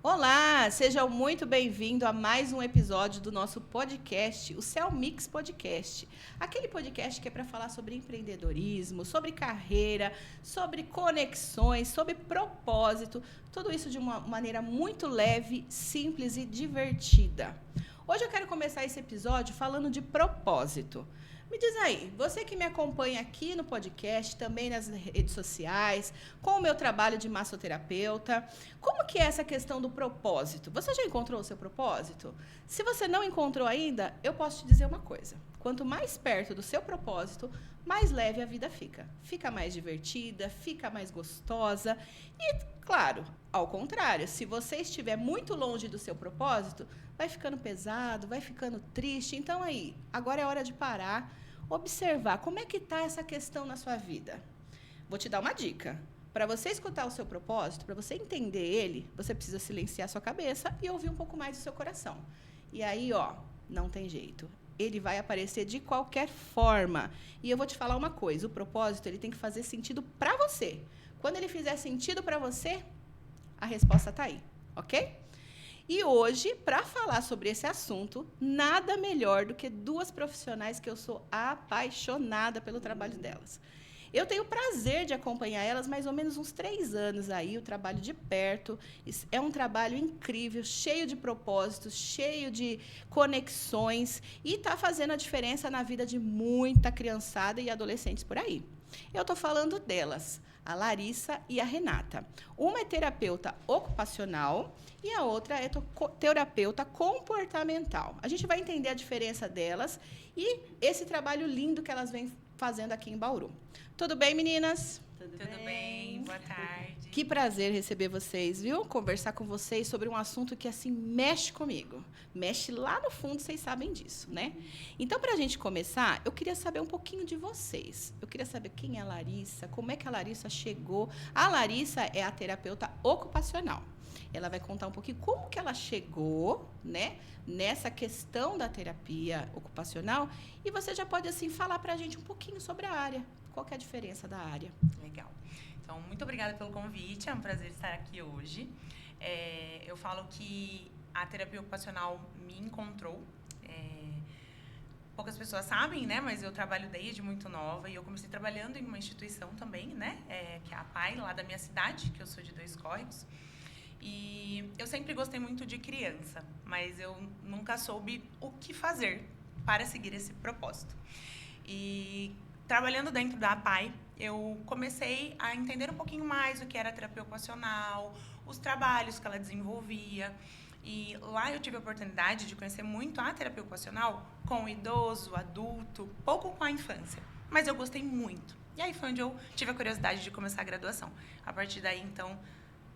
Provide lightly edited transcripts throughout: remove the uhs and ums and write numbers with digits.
Olá, sejam muito bem-vindos a mais um episódio do nosso podcast, o Cell Mix Podcast. Aquele podcast que é para falar sobre empreendedorismo, sobre carreira, sobre conexões, sobre propósito, tudo isso de uma maneira muito leve, simples e divertida. Hoje eu quero começar esse episódio falando de propósito. Me diz aí, você que me acompanha aqui no podcast, também nas redes sociais, com o meu trabalho de massoterapeuta, como que é essa questão do propósito? Você já encontrou o seu propósito? Se você não encontrou ainda, eu posso te dizer uma coisa. Quanto mais perto do seu propósito, mais leve a vida fica. Fica mais divertida, fica mais gostosa. E, claro, ao contrário, se você estiver muito longe do seu propósito, vai ficando pesado, vai ficando triste. Então, aí, agora é hora de parar, observar como é que está essa questão na sua vida. Vou te dar uma dica. Para você escutar o seu propósito, para você entender ele, você precisa silenciar a sua cabeça e ouvir um pouco mais do seu coração. E aí, não tem jeito. Ele vai aparecer de qualquer forma. E eu vou te falar uma coisa, o propósito ele tem que fazer sentido para você. Quando ele fizer sentido para você, a resposta está aí, ok? E hoje, para falar sobre esse assunto, nada melhor do que duas profissionais que eu sou apaixonada pelo trabalho delas. Eu tenho o prazer de acompanhar elas mais ou menos uns 3 anos aí, o trabalho de perto. É um trabalho incrível, cheio de propósitos, cheio de conexões e está fazendo a diferença na vida de muita criançada e adolescentes por aí. Eu estou falando delas, a Larissa e a Renata. Uma é terapeuta ocupacional e a outra é terapeuta comportamental. A gente vai entender a diferença delas e esse trabalho lindo que elas vêm fazendo aqui em Bauru. Tudo bem, meninas? Tudo bem, boa tarde. Que prazer receber vocês, viu? Conversar com vocês sobre um assunto que, assim, mexe comigo. Mexe lá no fundo, vocês sabem disso, né? Então, para a gente começar, eu queria saber um pouquinho de vocês. Eu queria saber quem é a Larissa, como é que a Larissa chegou. A Larissa é a terapeuta ocupacional. Ela vai contar um pouquinho como que ela chegou, né, nessa questão da terapia ocupacional. E você já pode, assim, falar para a gente um pouquinho sobre a área. Qual que é a diferença da área? Legal. Então, muito obrigada pelo convite. É um prazer estar aqui hoje. Eu falo que a terapia ocupacional me encontrou. Poucas pessoas sabem, né? Mas eu trabalho desde muito nova. E eu comecei trabalhando em uma instituição também, né? Que é a PAI, lá da minha cidade, que eu sou de Dois Córregos. E eu sempre gostei muito de criança, mas eu nunca soube o que fazer para seguir esse propósito. E trabalhando dentro da APAI, eu comecei a entender um pouquinho mais o que era a terapia ocupacional, os trabalhos que ela desenvolvia. E lá eu tive a oportunidade de conhecer muito a terapia ocupacional com o idoso, adulto, pouco com a infância. Mas eu gostei muito. E aí foi onde eu tive a curiosidade de começar a graduação. A partir daí, então,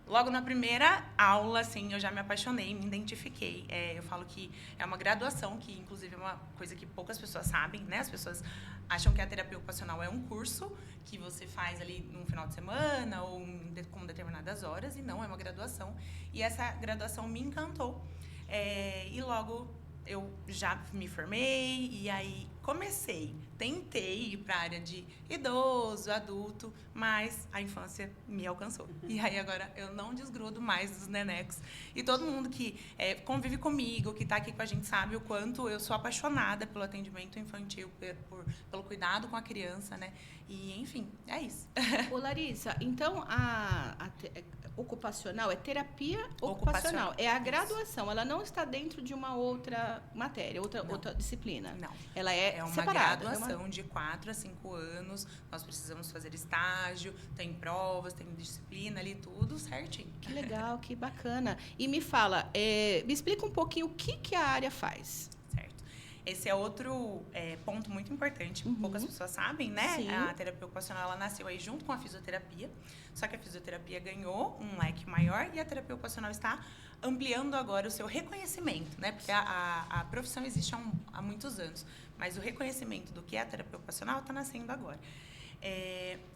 logo na primeira aula, assim, eu já me apaixonei, me identifiquei. Eu falo que é uma graduação, que inclusive é uma coisa que poucas pessoas sabem, né? As pessoas acham que a terapia ocupacional é um curso que você faz ali num final de semana ou com determinadas horas, e não, é uma graduação. E essa graduação me encantou. E logo eu já me formei e aí tentei ir para a área de idoso, adulto, mas a infância me alcançou. E aí agora eu não desgrudo mais dos nenecos. E todo mundo que convive comigo, que está aqui com a gente, sabe o quanto eu sou apaixonada pelo atendimento infantil, pelo cuidado com a criança, né? E, enfim, é isso. Ô, Larissa, então ocupacional é terapia ocupacional. É a graduação, ela não está dentro de uma outra matéria, outra disciplina. Não. Ela é uma separada. graduação de 4 a 5 anos. Nós precisamos fazer estágio, tem provas, tem disciplina ali, tudo certinho. Que legal, que bacana. E me fala, me explica um pouquinho o que a área faz. Certo. Esse é outro ponto muito importante. Poucas pessoas sabem, né? Sim. A terapia ocupacional, ela nasceu aí junto com a fisioterapia. Só que a fisioterapia ganhou um leque maior e a terapia ocupacional está ampliando agora o seu reconhecimento, né? Porque a profissão existe há muitos anos, mas o reconhecimento do que é a terapia ocupacional está nascendo agora.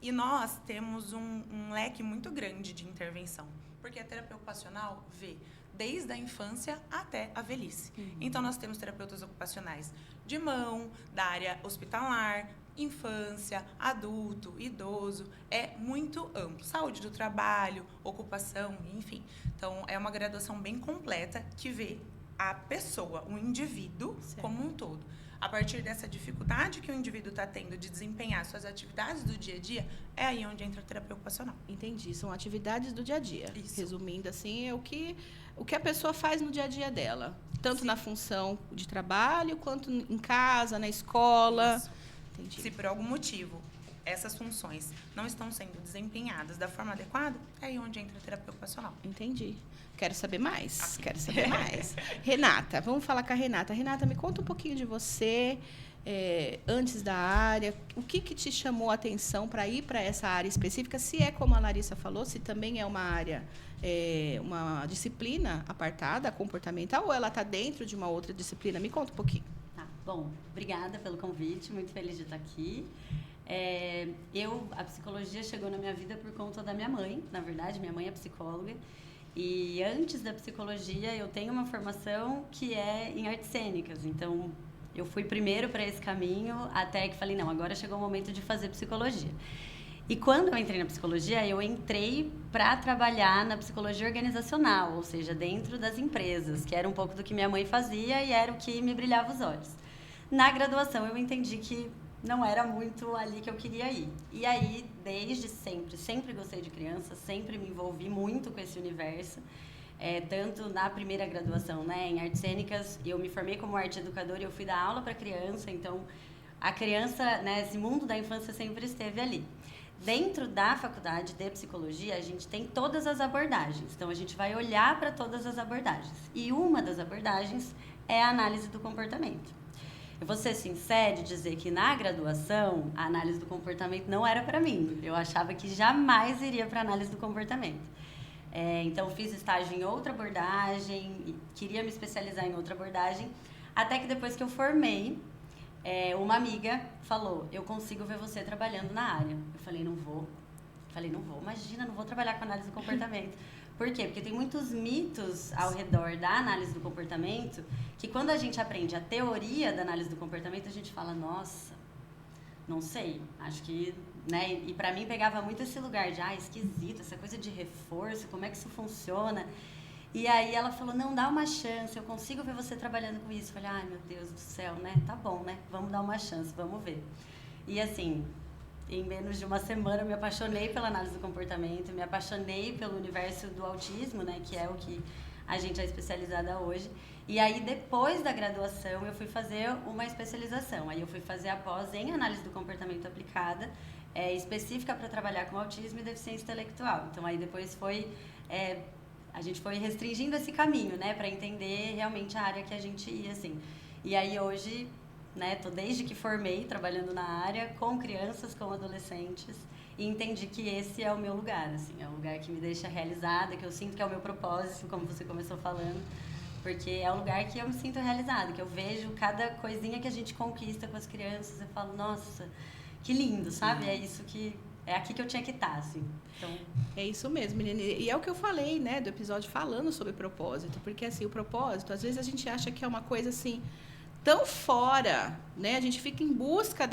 E nós temos um leque muito grande de intervenção, porque a terapia ocupacional vê desde a infância até a velhice. Então, nós temos terapeutas ocupacionais de mão, da área hospitalar, infância, adulto, idoso, é muito amplo. Saúde do trabalho, ocupação, enfim. Então, é uma graduação bem completa que vê a pessoa, o indivíduo, certo, como um todo. A partir dessa dificuldade que o indivíduo está tendo de desempenhar suas atividades do dia a dia, é aí onde entra a terapia ocupacional. Entendi. São atividades do dia a dia. Isso. Resumindo, assim, é o que a pessoa faz no dia a dia dela. Tanto Sim. na função de trabalho, quanto em casa, na escola. Isso. Entendi. Se por algum motivo essas funções não estão sendo desempenhadas da forma adequada, é aí onde entra a terapia ocupacional. Entendi. Quero saber mais. Quero saber mais. Renata, vamos falar com a Renata. Renata, me conta um pouquinho de você, antes da área. O que te chamou a atenção para ir para essa área específica? Se é como a Larissa falou, se também é uma área, uma disciplina apartada, comportamental, ou ela está dentro de uma outra disciplina? Me conta um pouquinho. Tá, bom, obrigada pelo convite, muito feliz de estar aqui. A psicologia chegou na minha vida por conta da minha mãe, na verdade, minha mãe é psicóloga. E antes da psicologia, eu tenho uma formação que é em artes cênicas. Então, eu fui primeiro para esse caminho, até que falei, não, agora chegou o momento de fazer psicologia. E quando eu entrei na psicologia, eu entrei para trabalhar na psicologia organizacional, ou seja, dentro das empresas, que era um pouco do que minha mãe fazia e era o que me brilhava os olhos. Na graduação, eu entendi que não era muito ali que eu queria ir. E aí, desde sempre gostei de criança, sempre me envolvi muito com esse universo. Tanto na primeira graduação, né, em artes cênicas, eu me formei como arte educadora e eu fui dar aula para criança, então a criança, né, esse mundo da infância sempre esteve ali. Dentro da faculdade de psicologia, a gente tem todas as abordagens, então a gente vai olhar para todas as abordagens. E uma das abordagens é a análise do comportamento. Eu vou ser sincera e dizer que na graduação, a análise do comportamento não era para mim. Eu achava que jamais iria para a análise do comportamento. Então, fiz estágio em outra abordagem, queria me especializar em outra abordagem, até que depois que eu formei, uma amiga falou, eu consigo ver você trabalhando na área. Eu falei, não vou. Imagina, não vou trabalhar com análise do comportamento. Por quê? Porque tem muitos mitos ao redor da análise do comportamento que quando a gente aprende a teoria da análise do comportamento, a gente fala, nossa, não sei, acho que, né? E pra mim pegava muito esse lugar de, esquisito, essa coisa de reforço, como é que isso funciona? E aí ela falou, não, dá uma chance, eu consigo ver você trabalhando com isso. Eu falei, ai meu Deus do céu, né? Tá bom, né? Vamos dar uma chance, vamos ver. E assim, em menos de uma semana eu me apaixonei pela análise do comportamento, me apaixonei pelo universo do autismo, né? Que é o que a gente é especializada hoje. E aí, depois da graduação, eu fui fazer uma especialização. Aí eu fui fazer a pós em análise do comportamento aplicada, específica para trabalhar com autismo e deficiência intelectual. Então, aí depois a gente foi restringindo esse caminho, né? Para entender realmente a área que a gente ia, assim. E aí, hoje, né? Tô desde que formei, trabalhando na área, com crianças, com adolescentes. E entendi que esse é o meu lugar, assim. É o lugar que me deixa realizada, que eu sinto que é o meu propósito, como você começou falando. Porque é o lugar que eu me sinto realizada, que eu vejo cada coisinha que a gente conquista com as crianças, eu falo, nossa, que lindo, sabe? É aqui que eu tinha que estar, assim. Então... É isso mesmo, menina. E é o que eu falei, né, do episódio falando sobre propósito. Porque, assim, o propósito, às vezes a gente acha que é uma coisa, assim, tão fora, né? A gente fica em busca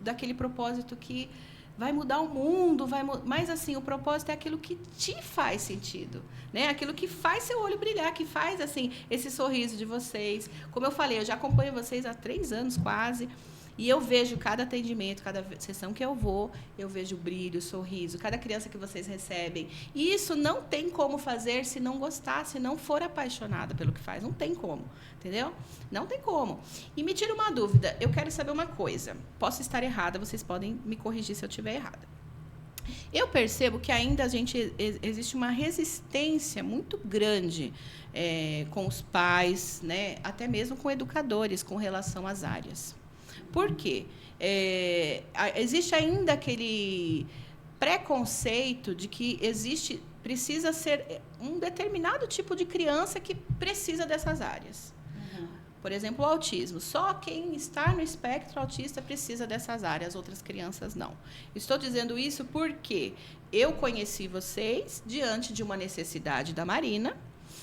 daquele propósito que vai mudar o mundo, mas assim, o propósito é aquilo que te faz sentido, né? Aquilo que faz seu olho brilhar, que faz assim, esse sorriso de vocês. Como eu falei, eu já acompanho vocês há 3 anos quase, e eu vejo cada atendimento, cada sessão que eu vou, eu vejo o brilho, o sorriso, cada criança que vocês recebem. E isso não tem como fazer se não gostar, se não for apaixonada pelo que faz. Não tem como, entendeu? Não tem como. E me tira uma dúvida, eu quero saber uma coisa. Posso estar errada, vocês podem me corrigir se eu estiver errada. Eu percebo que ainda existe uma resistência muito grande com os pais, né? Até mesmo com educadores, com relação às áreas. Por quê? Existe ainda aquele preconceito de que precisa ser um determinado tipo de criança que precisa dessas áreas. Uhum. Por exemplo, o autismo. Só quem está no espectro autista precisa dessas áreas, outras crianças não. Estou dizendo isso porque eu conheci vocês diante de uma necessidade da Marina,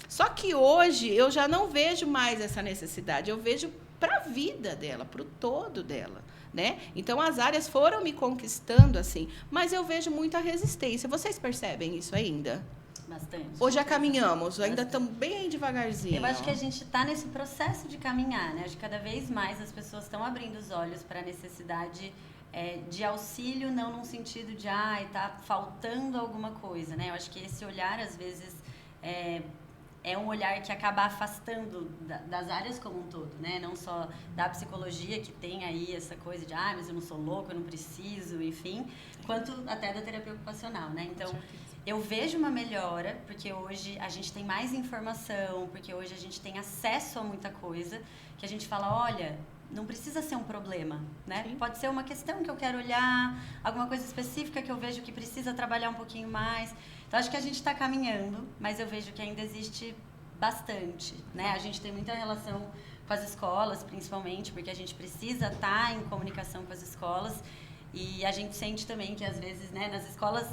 só que hoje eu já não vejo mais essa necessidade, eu vejo para a vida dela, para o todo dela, né? Então, as áreas foram me conquistando, assim, mas eu vejo muita resistência. Vocês percebem isso ainda? Bastante. Ou já caminhamos? Ainda estamos bem devagarzinho? Eu acho que a gente está nesse processo de caminhar, né? Acho que cada vez mais as pessoas estão abrindo os olhos para a necessidade de auxílio, não num sentido de, tá faltando alguma coisa, né? Eu acho que esse olhar, às vezes, é um olhar que acaba afastando das áreas como um todo, né? Não só da psicologia, que tem aí essa coisa de, mas eu não sou louco, eu não preciso, enfim, quanto até da terapia ocupacional, né? Então, eu vejo uma melhora, porque hoje a gente tem mais informação, porque hoje a gente tem acesso a muita coisa, que a gente fala, olha, não precisa ser um problema, né? Sim. Pode ser uma questão que eu quero olhar, alguma coisa específica que eu vejo que precisa trabalhar um pouquinho mais. Então, acho que a gente está caminhando, mas eu vejo que ainda existe bastante, né? A gente tem muita relação com as escolas, principalmente, porque a gente precisa estar em comunicação com as escolas. E a gente sente também que, às vezes, né, nas escolas,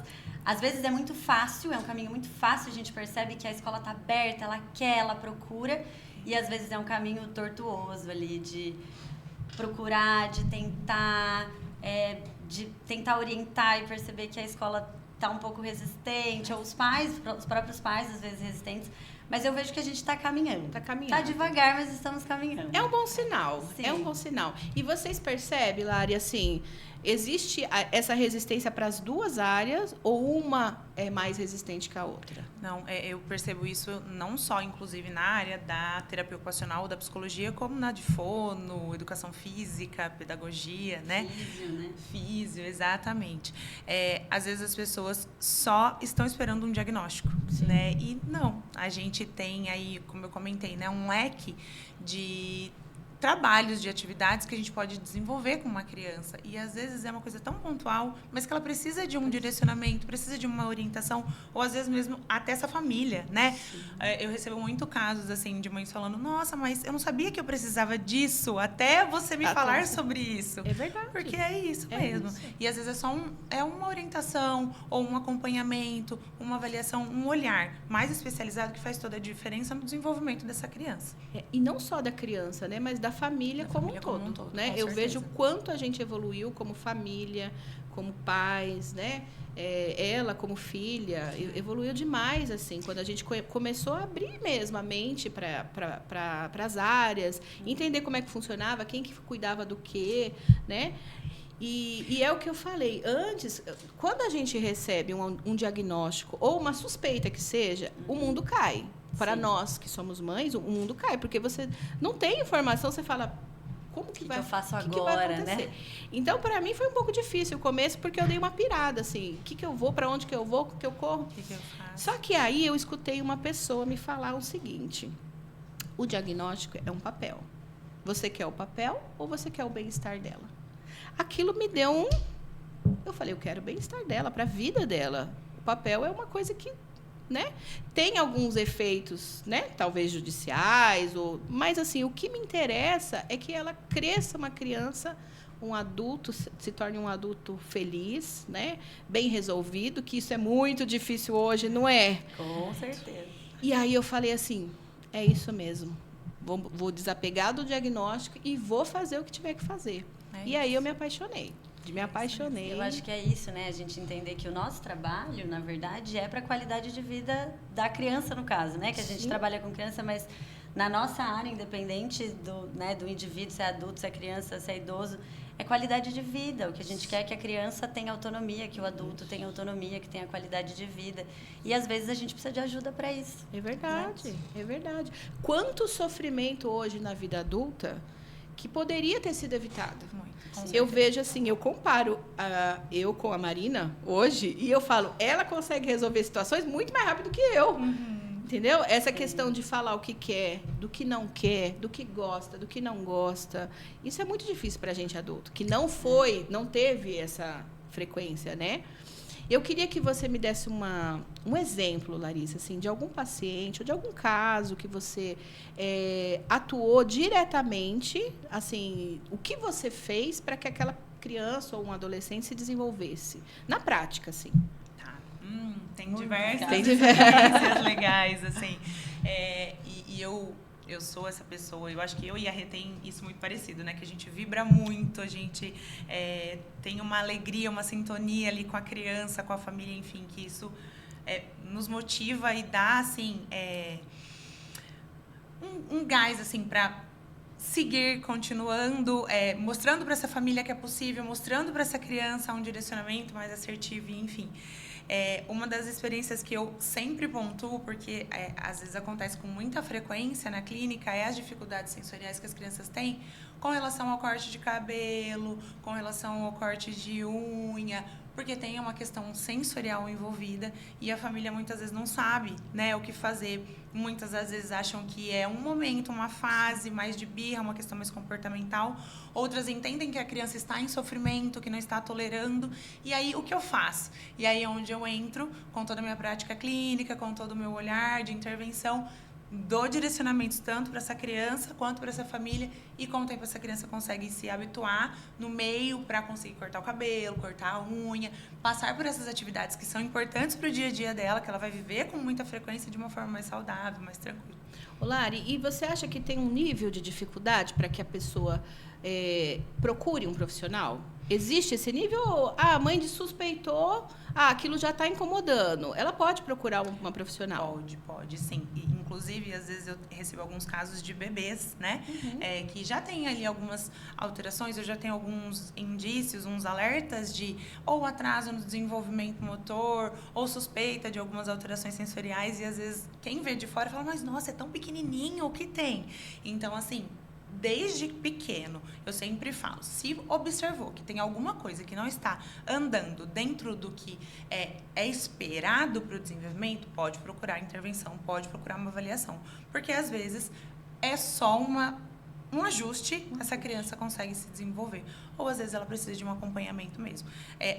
às vezes é muito fácil, é um caminho muito fácil, a gente percebe que a escola está aberta, ela quer, ela procura, e às vezes é um caminho tortuoso ali de procurar, de tentar orientar e perceber que a escola está um pouco resistente, ou os próprios pais, às vezes, resistentes. Mas eu vejo que a gente está caminhando. Está caminhando. Está devagar, mas estamos caminhando. É um bom sinal. Sim. É um bom sinal. E vocês percebem, Lari, assim, existe essa resistência para as duas áreas ou uma é mais resistente que a outra? Não, eu percebo isso não só, inclusive, na área da terapia ocupacional ou da psicologia, como na de fono, educação física, pedagogia, né? Físio, né? Físio, exatamente. Às vezes as pessoas só estão esperando um diagnóstico, né? E não, a gente tem aí, como eu comentei, né, um leque de trabalhos, de atividades que a gente pode desenvolver com uma criança. E, às vezes, é uma coisa tão pontual, mas que ela precisa de um direcionamento, precisa de uma orientação, ou, às vezes, mesmo até essa família, né? Eu recebo muito casos, assim, de mães falando, nossa, mas eu não sabia que eu precisava disso, até você me falar sobre isso. É verdade. Porque é isso mesmo. Isso. E, às vezes, é só uma orientação, ou um acompanhamento, uma avaliação, um olhar mais especializado que faz toda a diferença no desenvolvimento dessa criança. E não só da criança, né? Mas da família como um todo, né? Eu vejo o quanto a gente evoluiu como família, como pais, né? Ela como filha evoluiu demais, assim, quando a gente começou a abrir mesmo a mente para as áreas, entender como é que funcionava, quem que cuidava do quê, né? E é o que eu falei antes, quando a gente recebe um diagnóstico ou uma suspeita que seja, o mundo cai. Para nós que somos mães, o mundo cai, porque você não tem informação, você fala, como que vai, eu faço agora, que vai acontecer? Né? Então, para mim, foi um pouco difícil o começo, porque eu dei uma pirada, assim, o que eu vou, para onde que eu vou, o que eu corro. O que eu faço? Só que aí eu escutei uma pessoa me falar o seguinte, o diagnóstico é um papel. Você quer o papel ou você quer o bem-estar dela? Aquilo me deu eu falei, eu quero o bem-estar dela, para a vida dela. O papel é uma coisa que, né? Tem alguns efeitos, né? Talvez judiciais, mas assim, o que me interessa é que ela cresça uma criança, um adulto, se torne um adulto feliz, né? Bem resolvido, que isso é muito difícil hoje, não é? Com certeza. E aí eu falei assim, é isso mesmo. Vou desapegar do diagnóstico e vou fazer o que tiver que fazer. E aí eu me apaixonei. Me apaixonei. Eu acho que é isso, né? A gente entender que o nosso trabalho, na verdade, é para a qualidade de vida da criança, no caso, né? Que a gente trabalha com criança, mas na nossa área, independente do indivíduo, se é adulto, se é criança, se é idoso, é qualidade de vida. O que a gente quer é que a criança tenha autonomia, que o adulto tenha autonomia, que tenha qualidade de vida. E, às vezes, a gente precisa de ajuda para isso. É verdade, é verdade. Quanto sofrimento hoje na vida adulta que poderia ter sido evitado. Eu vejo assim, eu comparo eu com a Marina hoje e eu falo, ela consegue resolver situações muito mais rápido que eu. Entendeu? Essa questão de falar o que quer, do que não quer, do que gosta, do que não gosta. Isso é muito difícil para a gente adulto, que não teve essa frequência, né? Eu queria que você me desse um exemplo, Larissa, assim, de algum paciente ou de algum caso que você atuou diretamente, assim, o que você fez para que aquela criança ou um adolescente se desenvolvesse, na prática, assim. Tá. Tem diversas Tem experiências legais, assim. E eu eu sou essa pessoa, eu acho que eu e a Rê tem isso muito parecido, né? Que a gente vibra muito, a gente tem uma alegria, uma sintonia ali com a criança, com a família, enfim, que isso nos motiva e dá, assim, um gás, assim, para seguir, continuando, mostrando para essa família que é possível, mostrando para essa criança um direcionamento mais assertivo, enfim. Uma das experiências que eu sempre pontuo, porque às vezes acontece com muita frequência na clínica, é as dificuldades sensoriais que as crianças têm com relação ao corte de cabelo, com relação ao corte de unha, porque tem uma questão sensorial envolvida e a família muitas vezes não sabe, né, o que fazer. Muitas das vezes acham que é um momento, uma fase mais de birra, uma questão mais comportamental. Outras entendem que a criança está em sofrimento, que não está tolerando. E aí, o que eu faço? E aí é onde eu entro com toda a minha prática clínica, com todo o meu olhar de intervenção, dou direcionamentos tanto para essa criança quanto para essa família, e com o tempo essa criança consegue se habituar no meio para conseguir cortar o cabelo, cortar a unha, passar por essas atividades que são importantes para o dia a dia dela, que ela vai viver com muita frequência de uma forma mais saudável, mais tranquila. Ô, Lari, e você acha que tem um nível de dificuldade para que a pessoa procure um profissional? Existe esse nível? Ou a mãe suspeitou, aquilo já está incomodando. Ela pode procurar uma profissional? Pode sim. E, inclusive, às vezes eu recebo alguns casos de bebês, né? Que já tem ali algumas alterações, eu já tenho alguns indícios, uns alertas de ou atraso no desenvolvimento motor, ou suspeita de algumas alterações sensoriais. E às vezes quem vê de fora fala, mas nossa, é tão pequenininho, o que tem? Então, assim, desde pequeno, eu sempre falo, se observou que tem alguma coisa que não está andando dentro do que é esperado para o desenvolvimento, pode procurar intervenção, pode procurar uma avaliação. Porque, às vezes, é só um ajuste, essa criança consegue se desenvolver. Ou, às vezes, ela precisa de um acompanhamento mesmo.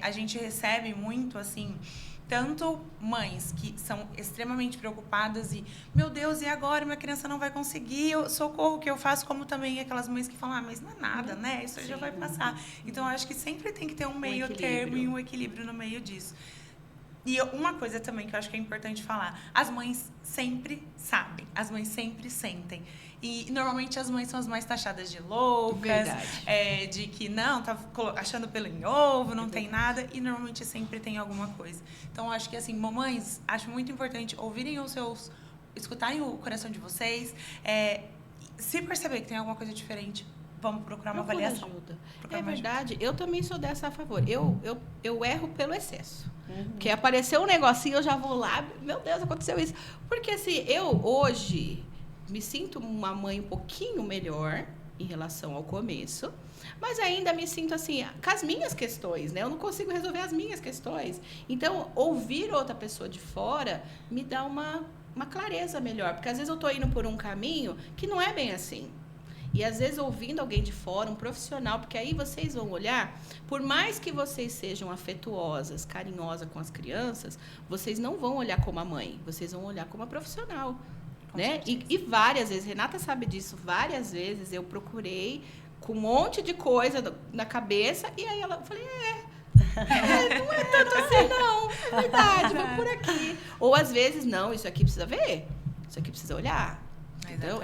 A gente recebe muito, assim, tanto mães que são extremamente preocupadas e, meu Deus, e agora minha criança não vai conseguir, socorro, o que eu faço? Como também aquelas mães que falam, mas não é nada, né? Isso já vai passar. Então, eu acho que sempre tem que ter um meio termo e um equilíbrio no meio disso. E uma coisa também que eu acho que é importante falar, as mães sempre sabem, as mães sempre sentem. E normalmente as mães são as mais taxadas de loucas, de que não, tá achando pelo em ovo, não tem nada, e normalmente sempre tem alguma coisa. Então, eu acho que, assim, mamães, acho muito importante ouvirem escutarem o coração de vocês, se perceber que tem alguma coisa diferente, vamos procurar uma avaliação. Ajuda. É verdade, eu também sou dessa a favor. Eu erro pelo excesso. Porque apareceu um negocinho, eu já vou lá, meu Deus, aconteceu isso. Porque, assim, eu hoje me sinto uma mãe um pouquinho melhor em relação ao começo, mas ainda me sinto, assim, com as minhas questões, né? Eu não consigo resolver as minhas questões. Então, ouvir outra pessoa de fora me dá uma clareza melhor. Porque, às vezes, eu estou indo por um caminho que não é bem assim. E, às vezes, ouvindo alguém de fora, um profissional, porque aí vocês vão olhar, por mais que vocês sejam afetuosas, carinhosas com as crianças, vocês não vão olhar como a mãe, vocês vão olhar como a profissional. Né? E várias vezes, Renata sabe disso, várias vezes eu procurei com um monte de coisa na cabeça, e aí eu falei, não é tanto assim, não, é verdade, vamos por aqui. Ou, às vezes, não, isso aqui precisa ver, isso aqui precisa olhar.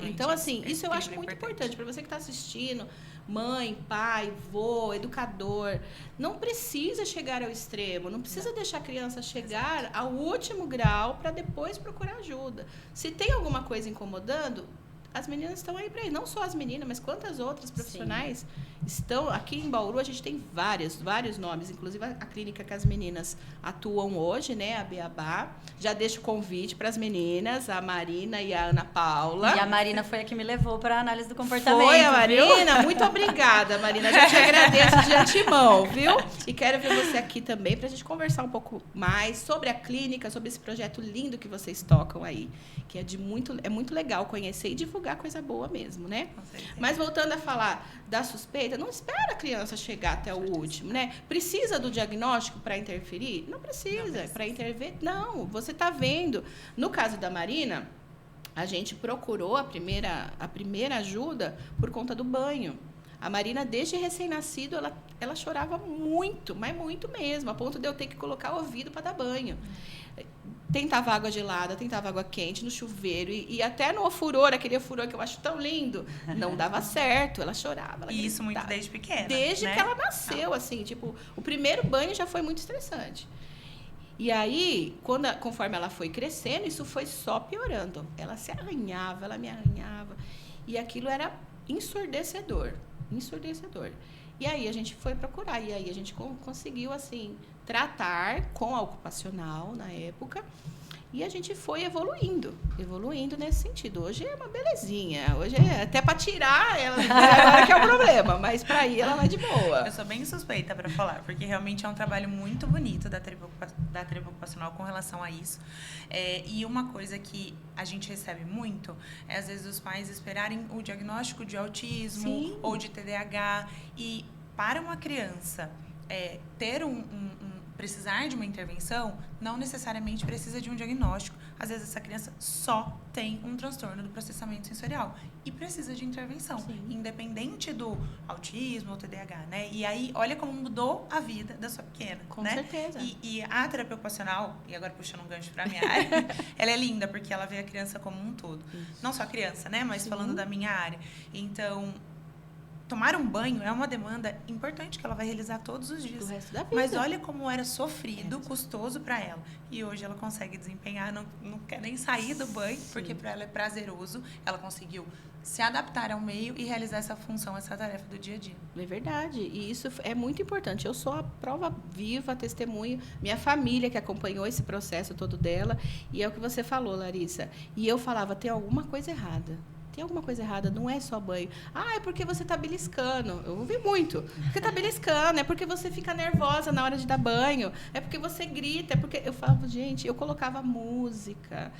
Então, assim, isso eu acho muito importante para você que está assistindo, mãe, pai, vô, educador. Não precisa chegar ao extremo, não precisa deixar a criança chegar ao último grau para depois procurar ajuda. Se tem alguma coisa incomodando, as meninas estão aí para isso. Não só as meninas, mas quantas outras profissionais estão aqui em Bauru. A gente tem vários nomes, inclusive a clínica que as meninas atuam hoje, né, a Beabá. Já deixo o convite para as meninas, a Marina e a Ana Paula. E a Marina foi a que me levou para a análise do comportamento. Foi a Marina? Viu? Muito obrigada, Marina. Já te agradeço de antemão, viu? E quero ver você aqui também para a gente conversar um pouco mais sobre a clínica, sobre esse projeto lindo que vocês tocam aí, que é muito legal conhecer e divulgar coisa boa mesmo, né? Mas voltando a falar da suspeita, não espera a criança chegar até o último, né? Precisa do diagnóstico para interferir? Não precisa. Para intervir, não. Você está vendo. No caso da Marina, a gente procurou a primeira ajuda por conta do banho. A Marina, desde recém-nascido, ela chorava muito, mas muito mesmo, a ponto de eu ter que colocar o ouvido para dar banho. tentava água gelada, tentava água quente no chuveiro e até no ofuror, aquele ofuror que eu acho tão lindo, não dava certo, ela chorava. Ela E isso muito gritava. desde pequena, Desde né? que ela nasceu, assim, tipo, o primeiro banho já foi muito estressante. E aí, conforme ela foi crescendo, isso foi só piorando. Ela se arranhava, ela me arranhava. E aquilo era ensurdecedor. E aí a gente foi procurar. E aí a gente conseguiu, assim, tratar com a ocupacional na época. E a gente foi evoluindo nesse sentido. Hoje é uma belezinha. Hoje é até para tirar ela, agora que é o problema. Mas para ir ela vai de boa. Eu sou bem suspeita para falar, porque realmente é um trabalho muito bonito da tribo ocupacional com relação a isso. E uma coisa que a gente recebe muito é, às vezes, os pais esperarem o diagnóstico de autismo Sim. ou de TDAH. E para uma criança ter precisar de uma intervenção, não necessariamente precisa de um diagnóstico. Às vezes, essa criança só tem um transtorno do processamento sensorial e precisa de intervenção, Sim. independente do autismo ou TDAH, né? E aí, olha como mudou a vida da sua pequena, Com né? certeza. E a terapia ocupacional, e agora puxando um gancho para a minha área, ela é linda porque ela vê a criança como um todo. Isso. Não só a criança, né? Mas Sim. falando da minha área. Então, tomar um banho é uma demanda importante que ela vai realizar todos os dias. Do resto da vida. Mas olha como era sofrido, custoso para ela. E hoje ela consegue desempenhar, não quer nem sair do banho, porque para ela é prazeroso. Ela conseguiu se adaptar ao meio e realizar essa função, essa tarefa do dia a dia. É verdade. E isso é muito importante. Eu sou a prova viva, testemunha. Minha família que acompanhou esse processo todo dela. E é o que você falou, Larissa. E eu falava, tem alguma coisa errada. Tem alguma coisa errada, não é só banho. Ah, é porque você está beliscando. Eu ouvi muito. Porque está beliscando, é porque você fica nervosa na hora de dar banho, é porque você grita, é porque... Eu falava, gente, eu colocava música.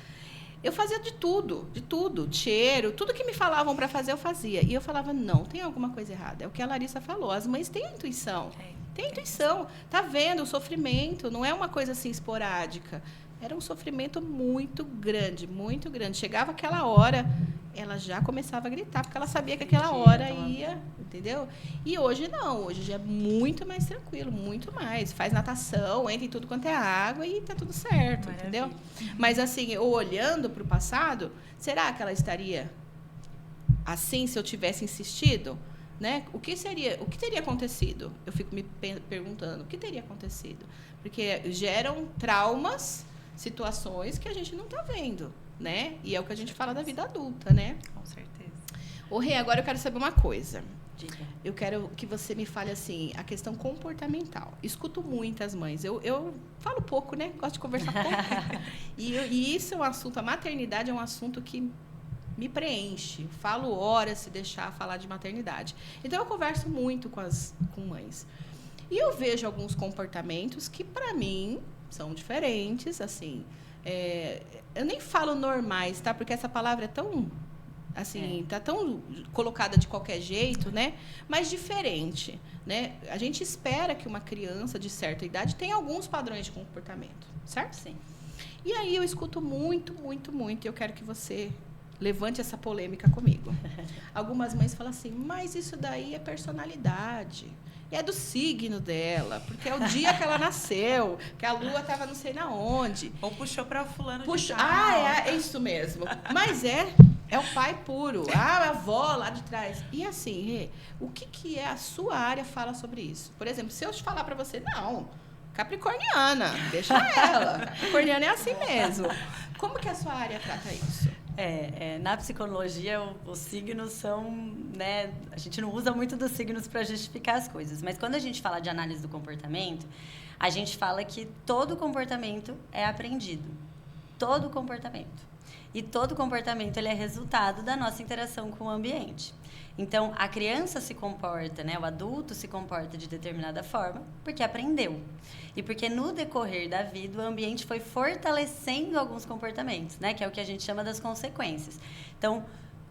Eu fazia de tudo, cheiro, tudo que me falavam para fazer, eu fazia. E eu falava, não, tem alguma coisa errada. É o que a Larissa falou, as mães têm intuição. Tem intuição. Tá vendo o sofrimento, não é uma coisa assim esporádica. Era um sofrimento muito grande, muito grande. Chegava aquela hora, ela já começava a gritar, porque ela sabia que aquela hora ia, entendeu? E hoje não, hoje já é muito mais tranquilo, muito mais. Faz natação, entra em tudo quanto é água e tá tudo certo, Maravilha. entendeu? Mas assim, eu olhando para o passado, será que ela estaria assim se eu tivesse insistido? Né? O que teria acontecido? Eu fico me perguntando, o que teria acontecido? Porque geram traumas, situações que a gente não está vendo, né? E é o que a gente fala da vida adulta, né? Com certeza. Ô, Rê, agora eu quero saber uma coisa. Diga. Eu quero que você me fale, assim, a questão comportamental. Escuto muitas mães. Eu falo pouco, né? Gosto de conversar pouco. E isso é um assunto, a maternidade é um assunto que me preenche. Falo horas se deixar falar de maternidade. Então, eu converso muito com mães. E eu vejo alguns comportamentos que, para mim, são diferentes, assim. Eu nem falo normais, tá? Porque essa palavra é tão, assim, tá tão colocada de qualquer jeito, né? Mas diferente, né? A gente espera que uma criança de certa idade tenha alguns padrões de comportamento, certo? Sim. E aí eu escuto muito, muito, muito, e eu quero que você levante essa polêmica comigo. Algumas mães falam assim, mas isso daí é personalidade. E é do signo dela, porque é o dia que ela nasceu, que a lua estava não sei na onde. Ou puxou para fulano Puxa, de tal. é isso mesmo. Mas é o pai puro, a avó lá de trás. E assim, Rê, o que é a sua área fala sobre isso? Por exemplo, se eu te falar para você, não, capricorniana, deixa ela. Capricorniana é assim mesmo. Como que a sua área trata isso? Na psicologia, os signos são, né, a gente não usa muito dos signos para justificar as coisas, mas quando a gente fala de análise do comportamento, a gente fala que todo comportamento é aprendido. Todo comportamento. E todo comportamento ele é resultado da nossa interação com o ambiente. Então, a criança se comporta, né, o adulto se comporta de determinada forma porque aprendeu. E porque no decorrer da vida o ambiente foi fortalecendo alguns comportamentos, né, que é o que a gente chama das consequências. Então,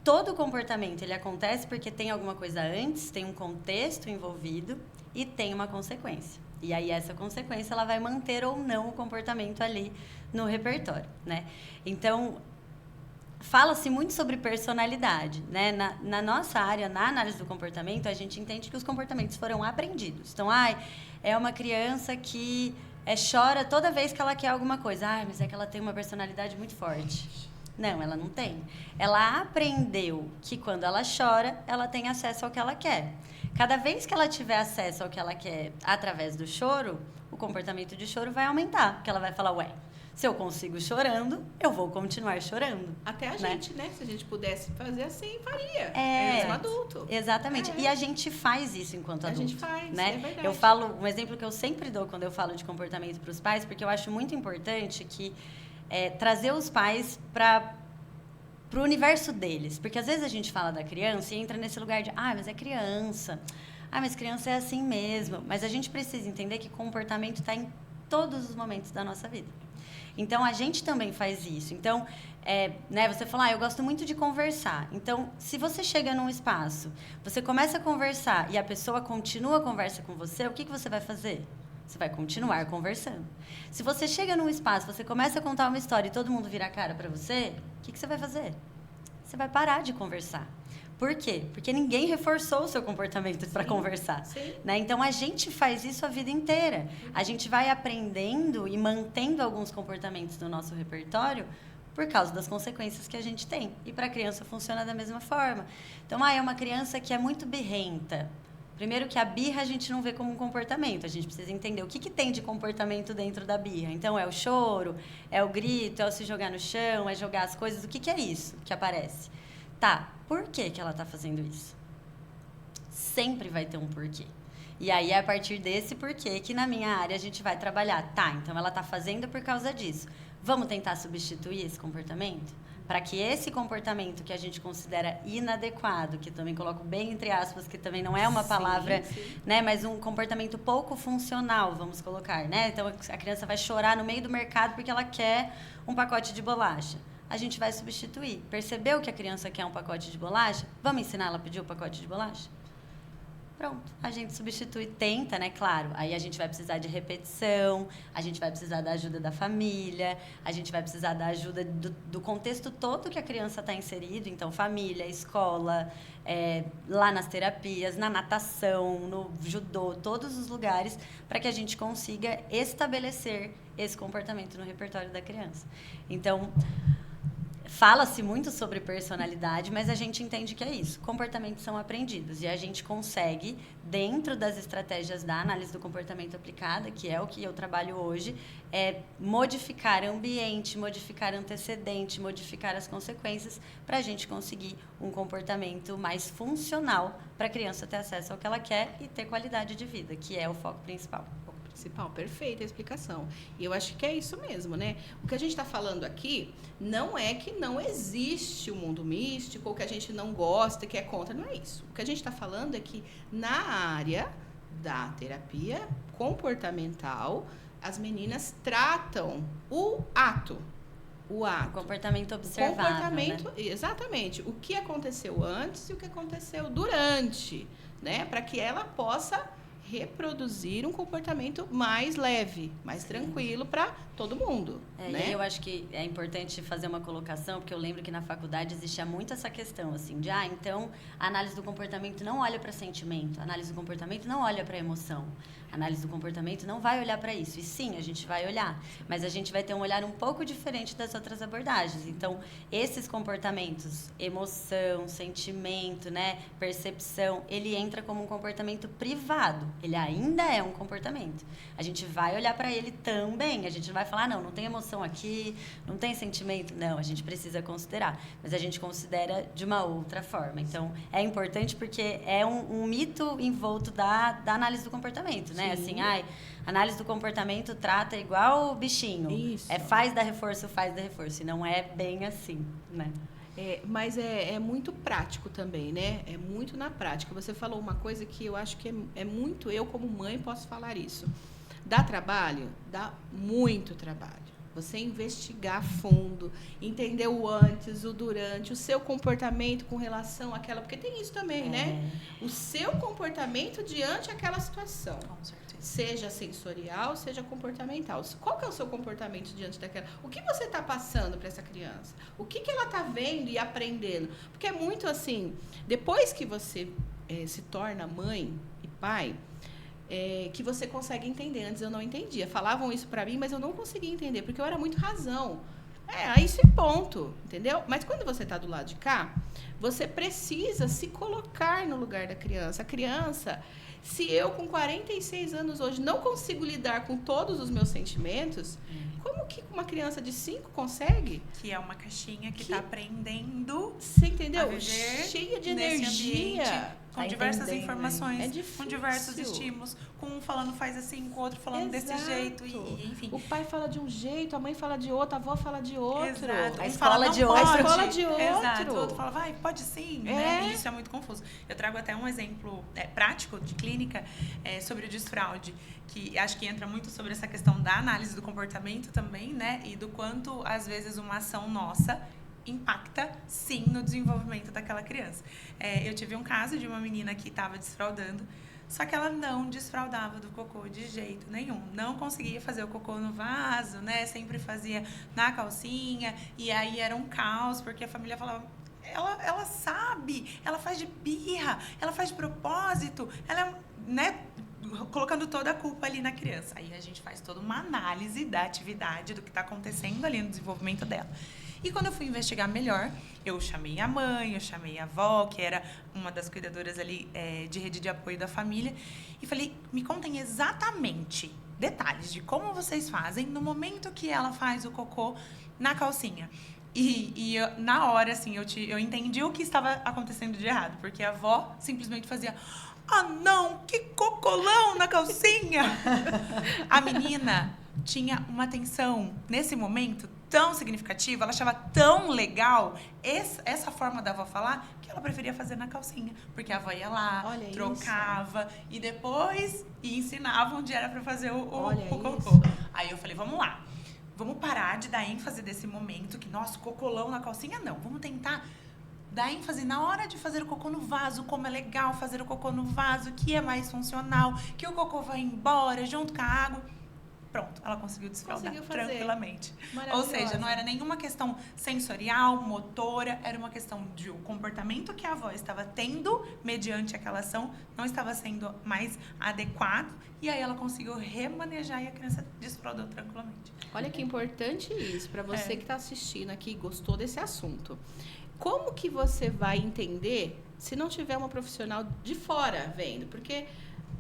todo comportamento ele acontece porque tem alguma coisa antes, tem um contexto envolvido e tem uma consequência. E aí essa consequência ela vai manter ou não o comportamento ali no repertório, né? Então, fala-se muito sobre personalidade, né? Na nossa área, na análise do comportamento, a gente entende que os comportamentos foram aprendidos. Então, é uma criança que chora toda vez que ela quer alguma coisa. Ah, mas é que ela tem uma personalidade muito forte. Não, ela não tem. Ela aprendeu que quando ela chora, ela tem acesso ao que ela quer. Cada vez que ela tiver acesso ao que ela quer através do choro, o comportamento de choro vai aumentar. Porque ela vai falar, ué, se eu consigo chorando, eu vou continuar chorando. Até a gente, né? Se a gente pudesse fazer assim, faria. É um adulto. Exatamente. E a gente faz isso enquanto adulto. A gente faz, né? é verdade. Eu falo, um exemplo que eu sempre dou quando eu falo de comportamento para os pais, porque eu acho muito importante que trazer os pais para o universo deles. Porque às vezes a gente fala da criança e entra nesse lugar de, mas é criança. Mas criança é assim mesmo. Mas a gente precisa entender que comportamento está em todos os momentos da nossa vida. Então, a gente também faz isso. Então, né, você fala, eu gosto muito de conversar. Então, se você chega num espaço, você começa a conversar e a pessoa continua a conversa com você, o que você vai fazer? Você vai continuar conversando. Se você chega num espaço, você começa a contar uma história e todo mundo vira a cara para você, o que você vai fazer? Você vai parar de conversar. Por quê? Porque ninguém reforçou o seu comportamento para conversar. Sim. Né? Então, a gente faz isso a vida inteira. A gente vai aprendendo e mantendo alguns comportamentos do nosso repertório por causa das consequências que a gente tem. E para a criança funciona da mesma forma. Então, é uma criança que é muito birrenta. Primeiro que a birra a gente não vê como um comportamento. A gente precisa entender o que tem de comportamento dentro da birra. Então, é o choro, é o grito, é o se jogar no chão, é jogar as coisas. O que é isso que aparece? Tá, por que ela está fazendo isso? Sempre vai ter um porquê. E aí, é a partir desse porquê que na minha área a gente vai trabalhar. Tá, então ela está fazendo por causa disso. Vamos tentar substituir esse comportamento? Para que esse comportamento que a gente considera inadequado, que também coloco bem entre aspas, que também não é uma palavra, né, mas um comportamento pouco funcional, vamos colocar, né? Então, a criança vai chorar no meio do mercado porque ela quer um pacote de bolacha. A gente vai substituir. Percebeu que a criança quer um pacote de bolacha? Vamos ensinar ela a pedir o pacote de bolacha? Pronto, a gente substitui, tenta, né? Claro, aí a gente vai precisar de repetição, a gente vai precisar da ajuda da família, a gente vai precisar da ajuda do contexto todo que a criança está inserido, então família, escola, lá nas terapias, na natação, no judô, todos os lugares, para que a gente consiga estabelecer esse comportamento no repertório da criança. Então, fala-se muito sobre personalidade, mas a gente entende que é isso. Comportamentos são aprendidos e a gente consegue, dentro das estratégias da análise do comportamento aplicada, que é o que eu trabalho hoje, modificar ambiente, modificar antecedente, modificar as consequências para a gente conseguir um comportamento mais funcional para a criança ter acesso ao que ela quer e ter qualidade de vida, que é o foco principal. Perfeita a explicação. E eu acho que é isso mesmo, né? O que a gente está falando aqui não é que não existe o mundo místico, ou que a gente não gosta, que é contra, não é isso. O que a gente está falando é que na área da terapia comportamental, as meninas tratam o ato. O comportamento observável, comportamento, né? Exatamente. O que aconteceu antes e o que aconteceu durante, né? Para que ela possa reproduzir um comportamento mais leve, mais tranquilo para todo mundo. Né? E eu acho que é importante fazer uma colocação, porque eu lembro que na faculdade existia muito essa questão, assim, de, então, a análise do comportamento não olha para sentimento, a análise do comportamento não olha para emoção, a análise do comportamento não vai olhar para isso. E sim, a gente vai olhar, mas a gente vai ter um olhar um pouco diferente das outras abordagens. Então, esses comportamentos, emoção, sentimento, né, percepção, ele entra como um comportamento privado. Ele ainda é um comportamento. A gente vai olhar para ele também. A gente não vai falar, não tem emoção aqui, não tem sentimento. Não, a gente precisa considerar. Mas a gente considera de uma outra forma. Então, é importante porque é um mito envolto da análise do comportamento, né? Assim, análise do comportamento trata igual o bichinho. Isso. Faz da reforço. E não é bem assim, né? Mas é muito prático também, né? É muito na prática. Você falou uma coisa que eu acho que é muito... Eu, como mãe, posso falar isso. Dá trabalho? Dá muito trabalho. Você investigar a fundo, entender o antes, o durante, o seu comportamento com relação àquela... Porque tem isso também, né? O seu comportamento diante daquela situação. Com certeza. Seja sensorial, seja comportamental. Qual que é o seu comportamento diante daquela... O que você está passando para essa criança? O que ela está vendo e aprendendo? Porque é muito assim... Depois que você se torna mãe e pai... que você consegue entender. Antes eu não entendia. Falavam isso para mim, mas eu não conseguia entender, porque eu era muito razão. Aí isso é ponto, entendeu? Mas quando você está do lado de cá, você precisa se colocar no lugar da criança. A criança, se eu com 46 anos hoje não consigo lidar com todos os meus sentimentos, como que uma criança de 5 consegue? Que é uma caixinha que está aprendendo. Você entendeu? A viver cheia de nesse energia. ambiente, com diversas informações, É difícil. com diversos estímulos, com um falando faz assim, com o outro falando desse jeito, e enfim. O pai fala de um jeito, a mãe fala de outro, a avó fala de outro. Exato. A escola de outro. A escola de outro. Exato. O outro fala, vai, pode sim, né? E isso é muito confuso. Eu trago até um exemplo prático de clínica sobre o desfraude, que acho que entra muito sobre essa questão da análise do comportamento também, né? E do quanto, às vezes, uma ação nossa impacta, sim, no desenvolvimento daquela criança. Eu tive um caso de uma menina que estava desfraudando, só que ela não desfraudava do cocô de jeito nenhum. Não conseguia fazer o cocô no vaso, né? Sempre fazia na calcinha, e aí era um caos, porque a família falava, ela sabe, ela faz de birra, ela faz de propósito, ela, né, colocando toda a culpa ali na criança. Aí a gente faz toda uma análise da atividade, do que está acontecendo ali no desenvolvimento dela. E quando eu fui investigar melhor, eu chamei a mãe, eu chamei a avó, que era uma das cuidadoras ali de rede de apoio da família, e falei, me contem exatamente detalhes de como vocês fazem no momento que ela faz o cocô na calcinha. E eu, na hora, assim, eu entendi o que estava acontecendo de errado, porque a avó simplesmente fazia, ah, não, que cocolão na calcinha! A menina tinha uma atenção, nesse momento, tão significativa, ela achava tão legal essa forma da avó falar, que ela preferia fazer na calcinha. Porque a avó ia lá, trocava, e depois ensinava onde era para fazer o cocô. Aí eu falei, vamos lá. Vamos parar de dar ênfase desse momento, que, nossa, cocolão na calcinha, não. Vamos tentar dar ênfase na hora de fazer o cocô no vaso, como é legal fazer o cocô no vaso, que é mais funcional, que o cocô vai embora junto com a água. Pronto, ela conseguiu desfraudar tranquilamente. Ou seja, não era nenhuma questão sensorial, motora, era uma questão de o comportamento que a avó estava tendo mediante aquela ação não estava sendo mais adequado, e aí ela conseguiu remanejar e a criança desfraudou tranquilamente. Olha que importante isso, para você que está assistindo aqui e gostou desse assunto. Como que você vai entender se não tiver uma profissional de fora vendo? Porque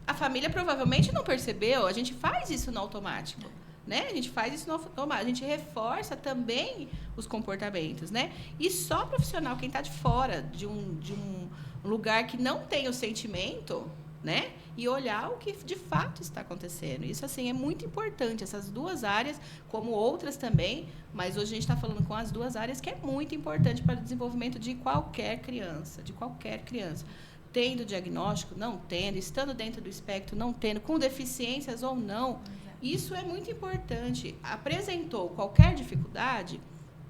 a família provavelmente não percebeu, a gente faz isso no automático, né? A gente faz isso no automático, a gente reforça também os comportamentos, né? E só profissional, quem está de fora de um lugar que não tem o sentimento, né? E olhar o que de fato está acontecendo. Isso, assim, é muito importante, essas duas áreas, como outras também, mas hoje a gente está falando com as duas áreas, que é muito importante para o desenvolvimento de qualquer criança, tendo diagnóstico, não tendo, estando dentro do espectro, não tendo, com deficiências ou não. Isso é muito importante. Apresentou qualquer dificuldade,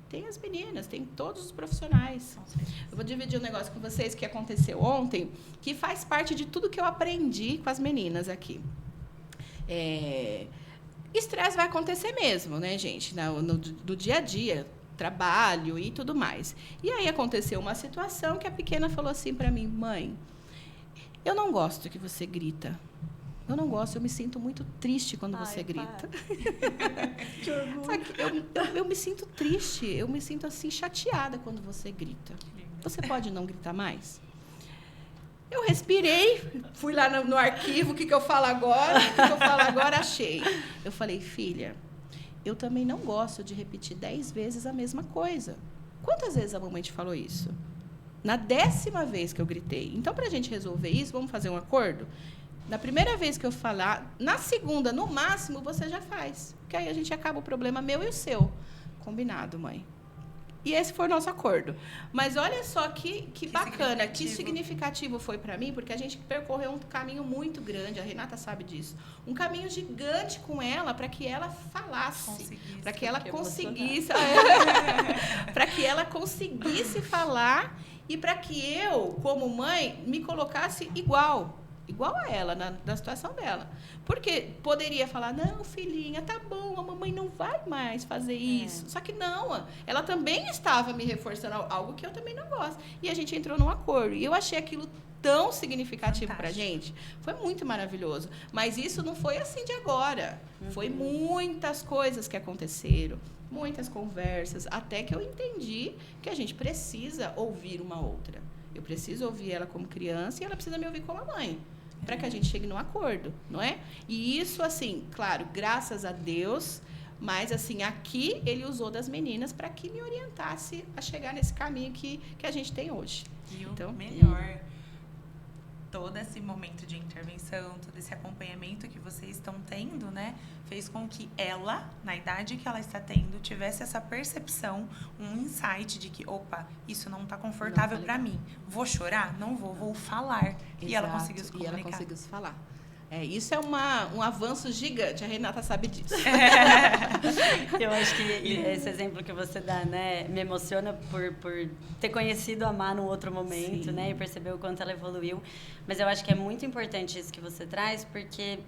tem as meninas, tem todos os profissionais. Eu vou dividir um negócio com vocês que aconteceu ontem, que faz parte de tudo que eu aprendi com as meninas aqui. Estresse vai acontecer mesmo, né, gente? Do dia a dia, trabalho e tudo mais. E aí aconteceu uma situação que a pequena falou assim para mim, mãe, eu não gosto que você grita. Eu não gosto, eu me sinto muito triste quando você grita. Que orgulho. Eu me sinto triste, eu me sinto assim chateada quando você grita. Você pode não gritar mais? Eu respirei, fui lá no arquivo, o que eu falo agora? Achei. Eu falei, filha, eu também não gosto de repetir 10 vezes a mesma coisa. Quantas vezes a mamãe te falou isso? Na 10ª vez que eu gritei. Então, para a gente resolver isso, vamos fazer um acordo? Na primeira vez que eu falar, na segunda, no máximo, você já faz. Porque aí a gente acaba o problema meu e o seu. Combinado, mãe. E esse foi o nosso acordo. Mas olha só que bacana, que significativo foi para mim, porque a gente percorreu um caminho muito grande, a Renata sabe disso. Um caminho gigante com ela para que ela falasse, para que ela conseguisse, para que ela conseguisse falar e para que eu, como mãe, me colocasse igual. igual a ela, na situação dela. Porque poderia falar, não, filhinha, tá bom, a mamãe não vai mais fazer isso. Só que não, ela também estava me reforçando algo que eu também não gosto. E a gente entrou num acordo. E eu achei aquilo tão significativo pra gente. Foi muito maravilhoso. Mas isso não foi assim de agora. Foi muitas coisas que aconteceram, muitas conversas, até que eu entendi que a gente precisa ouvir uma outra. Eu preciso ouvir ela como criança e ela precisa me ouvir como mãe, para que a gente chegue num acordo, não é? E isso, assim, claro, graças a Deus, mas, assim, aqui ele usou das meninas para que me orientasse a chegar nesse caminho que a gente tem hoje. E então, o melhor, todo esse momento de intervenção, todo esse acompanhamento que vocês estão tendo, né, fez com que ela, na idade que ela está tendo, tivesse essa percepção, um insight de que, opa, isso não está confortável para mim. Vou chorar? Não vou falar. Exato. E ela conseguiu se comunicar. E ela conseguiu se falar. Isso é um avanço gigante, a Renata sabe disso. Eu acho que esse exemplo que você dá, né, me emociona por ter conhecido a Má num outro momento, né, e perceber o quanto ela evoluiu. Mas eu acho que é muito importante isso que você traz, porque,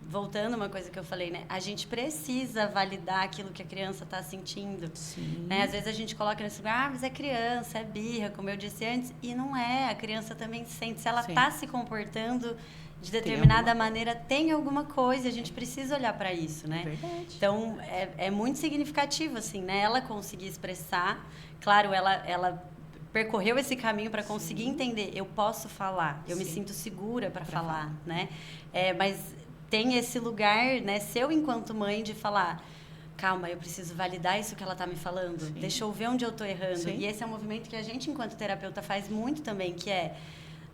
voltando a uma coisa que eu falei, né, a gente precisa validar aquilo que a criança está sentindo. Né? Às vezes a gente coloca nesse lugar, mas é criança, é birra, como eu disse antes, e não é, a criança também sente. Se ela está se comportando de determinada maneira, tem alguma coisa, a gente precisa olhar para isso, né? Verdade. Então, é muito significativo, assim, né? Ela conseguir expressar, claro, ela percorreu esse caminho para conseguir entender, eu posso falar, eu me sinto segura para falar, né? Mas tem esse lugar, né, seu enquanto mãe, de falar, calma, eu preciso validar isso que ela está me falando, deixa eu ver onde eu estou errando. E esse é um movimento que a gente, enquanto terapeuta, faz muito também, que é,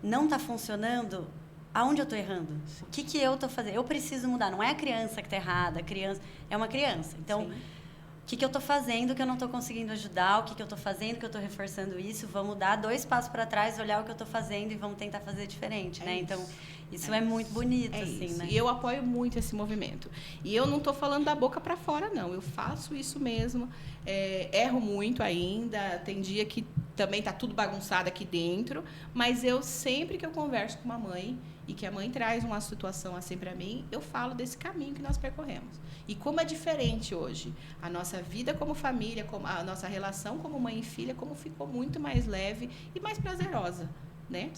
não está funcionando, aonde eu estou errando? O que eu estou fazendo? Eu preciso mudar. Não é a criança que está errada. A criança é uma criança. Então, o que eu estou fazendo que eu não estou conseguindo ajudar? O que eu estou fazendo que eu estou reforçando isso? Vamos dar 2 passos para trás, olhar o que eu estou fazendo e vamos tentar fazer diferente, né? Então, isso é muito bonito, assim, isso. né? E eu apoio muito esse movimento. E eu não estou falando da boca para fora, não. Eu faço isso mesmo. Erro muito ainda. Tem dia que também tá tudo bagunçado aqui dentro. Mas eu, sempre que eu converso com uma mãe e que a mãe traz uma situação assim para mim, eu falo desse caminho que nós percorremos. E como é diferente hoje a nossa vida como família, como a nossa relação como mãe e filha, como ficou muito mais leve e mais prazerosa, né?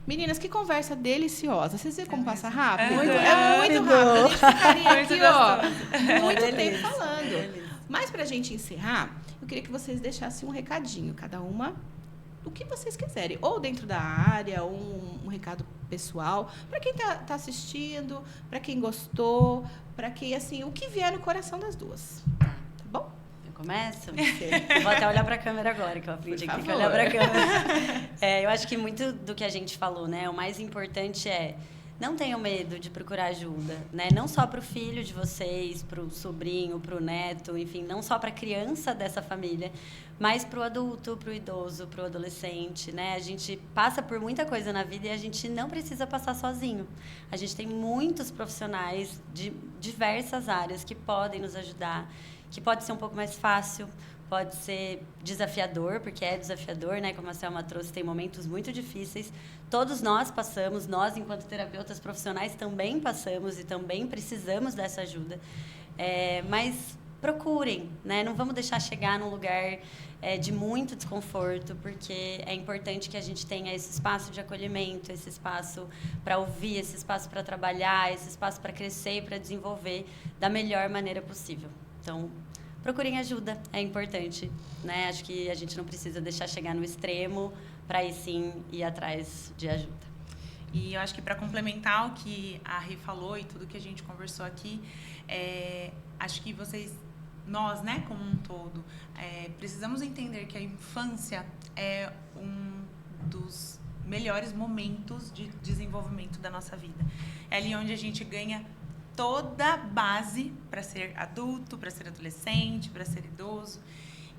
Meninas, que conversa deliciosa. Vocês viram como passa rápido? É muito rápido. A gente ficaria aqui, muito tempo falando. Mas para a gente encerrar, eu queria que vocês deixassem um recadinho, cada uma, o que vocês quiserem, ou dentro da área, ou um recado pessoal, para quem tá assistindo, para quem gostou, para quem, assim, o que vier no coração das duas. Tá bom? Eu começo? Eu vou até olhar para a câmera agora, que eu aprendi que tem que olhar para a câmera. Eu acho que muito do que a gente falou, né? O mais importante é, não tenham medo de procurar ajuda, né? Não só para o filho de vocês, para o sobrinho, para o neto, enfim, não só para a criança dessa família, mas para o adulto, para o idoso, para o adolescente, né? A gente passa por muita coisa na vida e a gente não precisa passar sozinho. A gente tem muitos profissionais de diversas áreas que podem nos ajudar, que pode ser um pouco mais fácil, pode ser desafiador, porque é desafiador, né? Como a Selma trouxe, tem momentos muito difíceis. Todos nós passamos, nós, enquanto terapeutas profissionais, também passamos e também precisamos dessa ajuda. Mas procurem, né? Não vamos deixar chegar num lugar de muito desconforto, porque é importante que a gente tenha esse espaço de acolhimento, esse espaço para ouvir, esse espaço para trabalhar, esse espaço para crescer e para desenvolver da melhor maneira possível. Então, procurem ajuda, é importante, né? Acho que a gente não precisa deixar chegar no extremo para aí sim ir atrás de ajuda. E eu acho que para complementar o que a Rê falou e tudo que a gente conversou aqui, acho que nós, né, como um todo, precisamos entender que a infância é um dos melhores momentos de desenvolvimento da nossa vida. É ali onde a gente ganha toda a base para ser adulto, para ser adolescente, para ser idoso.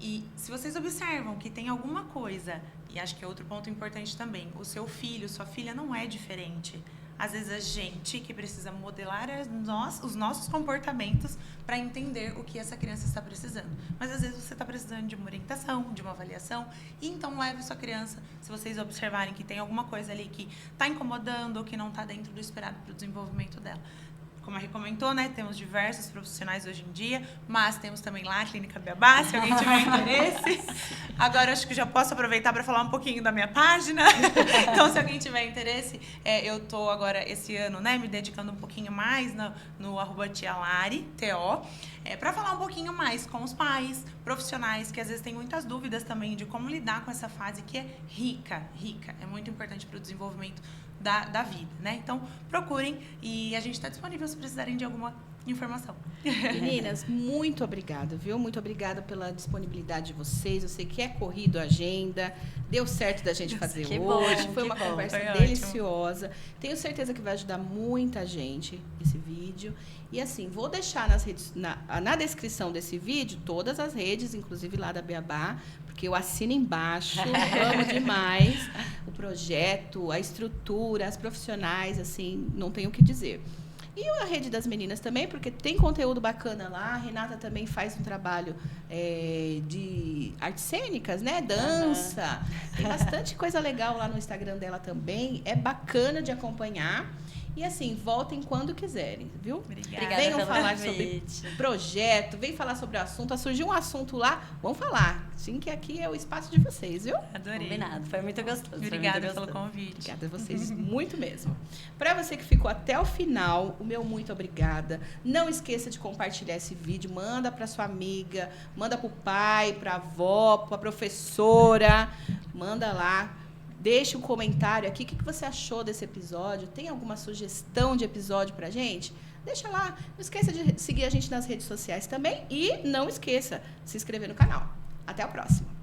E se vocês observam que tem alguma coisa, e acho que é outro ponto importante também, o seu filho, sua filha não é diferente. Às vezes a gente que precisa modelar os nossos comportamentos para entender o que essa criança está precisando. Mas às vezes você está precisando de uma orientação, de uma avaliação. E então leve sua criança, se vocês observarem que tem alguma coisa ali que está incomodando ou que não está dentro do esperado para o desenvolvimento dela. Como a Rê comentou, né? Temos diversos profissionais hoje em dia, mas temos também lá a Clínica Beabá, se alguém tiver interesse. Agora, acho que já posso aproveitar para falar um pouquinho da minha página. Então, se alguém tiver interesse, eu estou agora, esse ano, né, me dedicando um pouquinho mais no @tialari, TO, para falar um pouquinho mais com os pais, profissionais, que às vezes têm muitas dúvidas também de como lidar com essa fase que é rica. É muito importante para o desenvolvimento da vida, né? Então, procurem e a gente está disponível se precisarem de alguma informação. Meninas, muito obrigada, viu? Muito obrigada pela disponibilidade de vocês. Eu sei que é corrido a agenda, deu certo da gente fazer que hoje. bom, Foi uma conversa deliciosa. Tenho certeza que vai ajudar muita gente esse vídeo. E assim, vou deixar na descrição desse vídeo todas as redes, inclusive lá da Beabá, porque eu assino embaixo, amo demais o projeto, a estrutura, as profissionais, assim, não tenho o que dizer. E a Rede das Meninas também, porque tem conteúdo bacana lá. A Renata também faz um trabalho de artes cênicas, né? Dança. Tem bastante coisa legal lá no Instagram dela também. É bacana de acompanhar. E assim, voltem quando quiserem, viu? Obrigada. Venham falar sobre projeto, vem falar sobre o assunto. Surgiu um assunto lá, vamos falar. Sim, que aqui é o espaço de vocês, viu? Adorei. Combinado, foi muito gostoso. Obrigada pelo convite. Obrigada a vocês, muito mesmo. Para você que ficou até o final, o meu muito obrigada. Não esqueça de compartilhar esse vídeo, manda para sua amiga, manda para o pai, para a avó, para a professora, manda lá. Deixe um comentário aqui, o que você achou desse episódio? Tem alguma sugestão de episódio pra gente? Deixa lá. Não esqueça de seguir a gente nas redes sociais também e não esqueça de se inscrever no canal. Até a próxima.